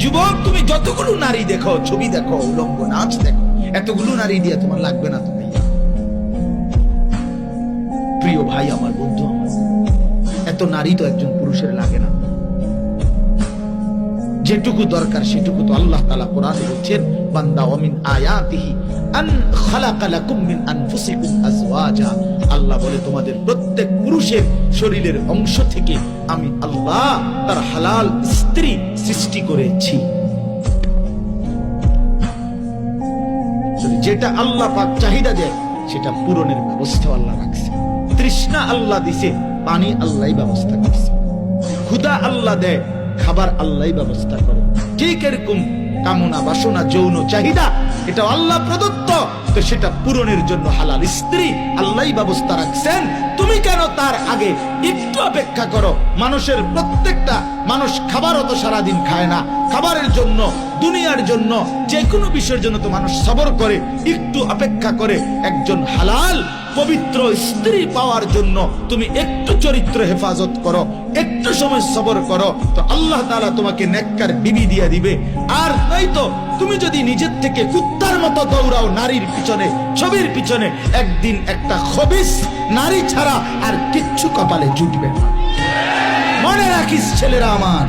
যুবক, তুমি যতগুলো নারী দেখো, ছবি দেখো, উলঙ্গ নাচ দেখো, এতগুলো নারী দিয়ে তোমার লাগবে না। তুমি প্রিয় ভাই আমার, বন্ধু আমার, এত নারী তো একজন পুরুষের লাগে না। যেটুকু দরকার সেটুকু তো আল্লাহ তাআলা কোরআনে বলছেন, বান্দা ওয়া মিন আয়াতিহি আন খালাকা লাকুম মিন আনফুসিকুম আজওয়াজা। আল্লাহ বলে তোমাদের প্রত্যেক পুরুষের শরীরের অংশ থেকে আমি আল্লাহ তার হালাল স্ত্রী সৃষ্টি করেছি। যেটা আল্লাহ পাক চাহিদা দেয় সেটা পূরণের ব্যবস্থা আল্লাহ রাখছে। তৃষ্ণা আল্লাহ দিছে, পানি আল্লাহই ব্যবস্থা করছে। ক্ষুধা আল্লাহ দেয়, খাবার আল্লাহই ব্যবস্থা করে। ঠিক এরকম কামনা বাসনা যৌন চাহিদা এটা আল্লাহ প্রদত্ত, তো সেটা পূরণের জন্য হালাল স্ত্রী আল্লাহই ব্যবস্থা রাখছেন। তুমি কেন তার আগে একটু অপেক্ষা করো? মানুষের প্রত্যেকটা মানুষ খাবারও তো সারাদিন খায় না। খাবারের জন্য, দুনিয়ার জন্য, যে কোনো বিষয়ের জন্য তো মানুষ সবর করে, একটু অপেক্ষা করে। একজন হালাল পবিত্র স্ত্রী পাওয়ার জন্য তুমি একটু চরিত্র হেফাজত করো, একটু সময় সবর করো, তো আল্লাহ তাআলা তোমাকে নেককার বিবি দিয়ে দিবে। আর নয়তো তুমি যদি নিজের থেকে কুত্তার মতো দৌড়াও নারীর পিছনে, ছবির পিছনে, একদিন একটা খবিস নারী ছাড়া আর কিচ্ছু কপালে জুটবে না। মনে রাখিস ছেলেরা আমার।